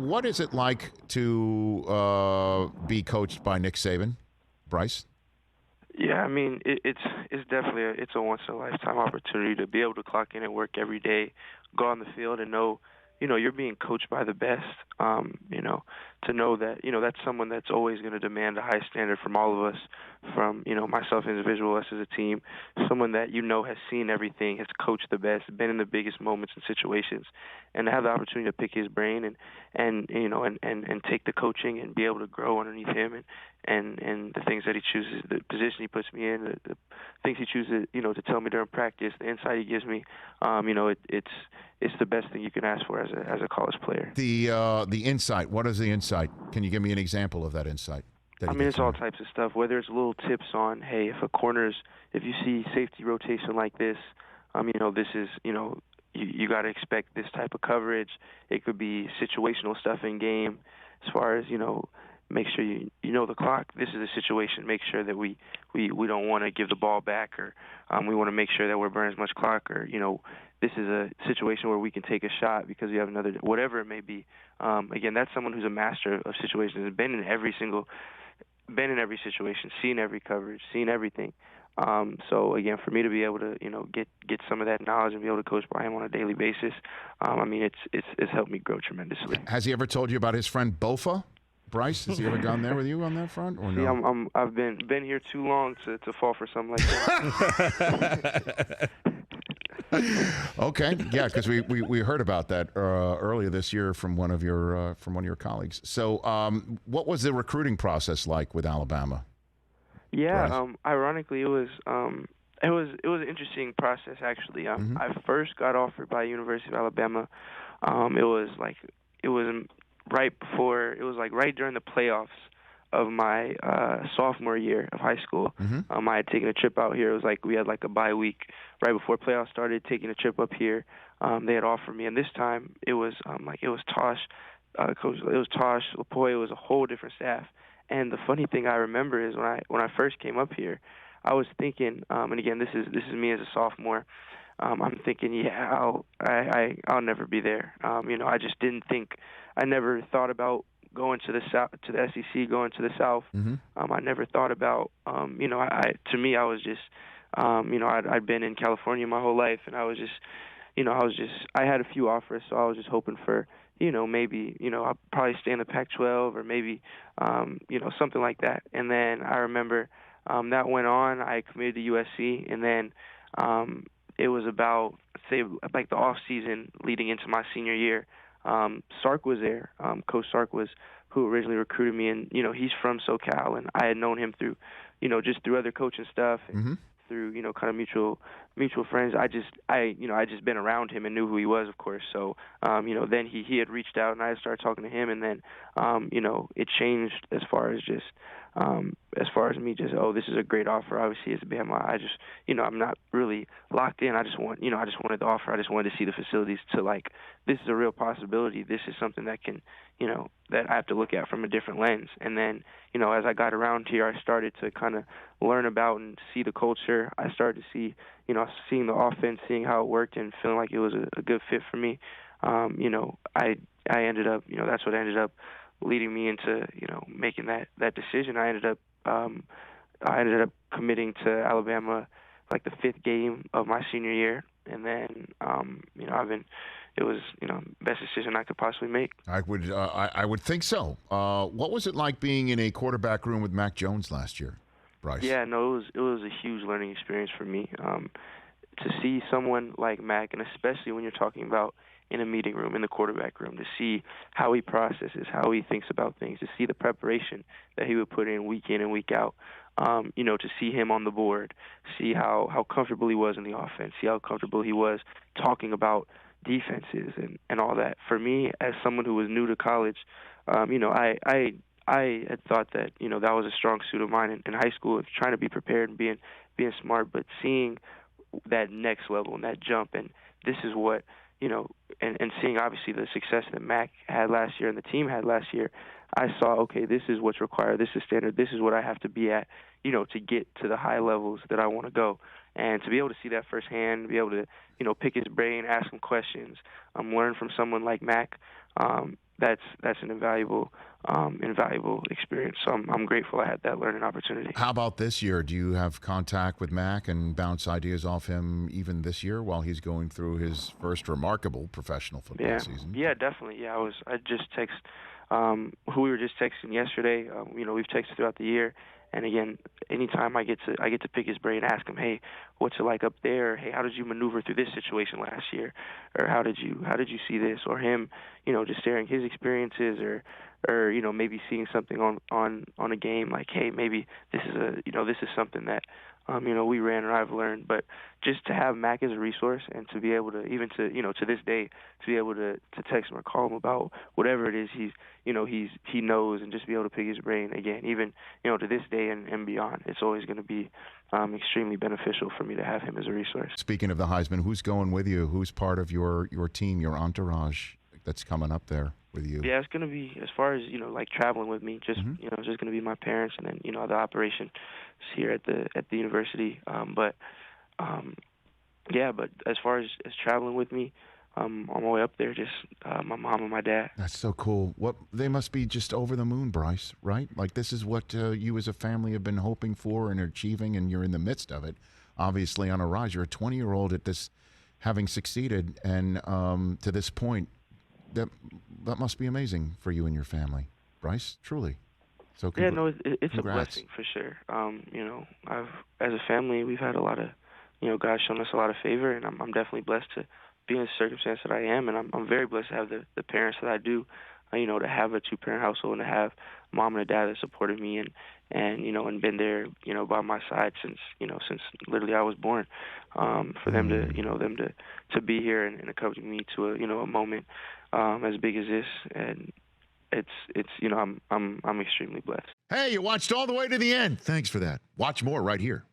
what is it like to be coached by Nick Saban, Bryce? Yeah, I mean, it's definitely it's a once in a lifetime opportunity to be able to clock in and work every day, go on the field and know, you're being coached by the best. To know that that's someone that's always going to demand a high standard from all of us, from myself as an individual, us as a team, someone that has seen everything, has coached the best, been in the biggest moments and situations, and to have the opportunity to pick his brain and take the coaching and be able to grow underneath him and the things that he chooses, the position he puts me in, the things he chooses, to tell me during practice, the insight he gives me, it's the best thing you can ask for as a college player. The insight. What is the insight? Can you give me an example of that insight? I mean, it's all types of stuff. Whether it's little tips on, hey, if you see safety rotation like this, this is, you got to expect this type of coverage. It could be situational stuff in game, as far as make sure you know the clock. This is a situation. Make sure that we don't want to give the ball back, or we want to make sure that we're burning as much clock, or this is a situation where we can take a shot because we have another, whatever it may be. Again, that's someone who's a master of situations and been in every situation, seen every coverage, seen everything. So again, for me to be able to get some of that knowledge and be able to coach by him on a daily basis, I mean it's helped me grow tremendously. Has he ever told you about his friend Bofa? Bryce, has he ever gone there with you on that front, or no? See, I've been here too long to fall for something like that. Okay, yeah, because we heard about that earlier this year from one of your colleagues. So, what was the recruiting process like with Alabama? Yeah, ironically, it was an interesting process actually. I first got offered by University of Alabama. It was right during the playoffs of my sophomore year of high school. I had taken a trip out here. It was like we had like a bye week right before playoffs started, taking a trip up here. They had offered me, and this time it was Tosh, Coach. It was Tosh, Lapoy. It was a whole different staff. And the funny thing I remember is when I first came up here, I was thinking, and again, this is me as a sophomore. I'm thinking, yeah, I'll never be there. I just didn't think. I never thought about going to the South, to the SEC, going to the South. I never thought about. To me, I was just, I'd been in California my whole life, and I was just, I had a few offers, so I was just hoping for, maybe, I'll probably stay in the Pac-12 or maybe, something like that. And then I remember that went on. I committed to USC, and then it was about, say, like the off season leading into my senior year. Sark was there. Coach Sark was who originally recruited me, and he's from SoCal, and I had known him through, just through other coaching stuff, and through kind of mutual friends. I just been around him and knew who he was, of course. So then he had reached out, and I started talking to him, and then it changed as far as me just, this is a great offer. Obviously, as a Bama, I just, I'm not really locked in. I just wanted the offer. I just wanted to see the facilities to, like, this is a real possibility. This is something that can, that I have to look at from a different lens. And then, as I got around here, I started to kind of learn about and see the culture. I started to see, seeing the offense, seeing how it worked, and feeling like it was a good fit for me. I ended up, that's what ended up leading me into, making that decision. I ended up committing to Alabama like the 5th game of my senior year, and then it was best decision I could possibly make. I would think so. What was it like being in a quarterback room with Mac Jones last year, Bryce? Yeah, no, it was a huge learning experience for me. To see someone like Mac, and especially when you're talking about in a meeting room, in the quarterback room, to see how he processes, how he thinks about things, to see the preparation that he would put in and week out, to see him on the board, see how comfortable he was in the offense, see how comfortable he was talking about defenses and all that. For me, as someone who was new to college, I had thought that, that was a strong suit of mine in high school, of trying to be prepared and being smart, but seeing that next level and that jump, and this is what, and seeing obviously the success that Mac had last year and the team had last year, I saw, okay, this is what's required, this is standard, this is what I have to be at, to get to the high levels that I want to go. And to be able to see that firsthand, be able to, pick his brain, ask him questions, learn from someone like Mac, that's an invaluable experience. So I'm grateful I had that learning opportunity. How about this year? Do you have contact with Mac and bounce ideas off him even this year while he's going through his first remarkable professional football season? Yeah, definitely. Yeah, I just text who we were just texting yesterday. We've texted throughout the year, and again, anytime I get to pick his brain, ask him, hey, what's it like up there? Hey, how did you maneuver through this situation last year? Or how did you see this? Or him, just sharing his experiences, or maybe seeing something on a game like, hey, maybe this is something that we ran or I've learned. But just to have Mac as a resource, and to be able to, even to this day, to be able to text him or call him about whatever it is he knows, and just be able to pick his brain again, even to this day and beyond, it's always going to be extremely beneficial for me to have him as a resource. Speaking of the Heisman, who's going with you? Who's part of your team, your entourage that's coming up there with you? Yeah, it's going to be, as far as like traveling with me, just it's just going to be my parents, and then the operation here at the university. But as far as traveling with me, on my way up there, just my mom and my dad. That's so cool. They must be just over the moon, Bryce, right? Like, this is what you as a family have been hoping for and achieving, and you're in the midst of it, obviously on a rise. You're a 20-year-old at this, having succeeded, and to this point, that must be amazing for you and your family, Bryce, truly. So it's a blessing for sure. As a family, we've had a lot of, God's shown us a lot of favor, and I'm definitely blessed to be in the circumstance that I am, and I'm very blessed to have the parents that I do, to have a two-parent household, and to have a mom and a dad that supported me and been there, by my side since literally I was born. For them to be here and accompany me to a moment as big as this, and I'm extremely blessed. Hey, you watched all the way to the end. Thanks for that. Watch more right here.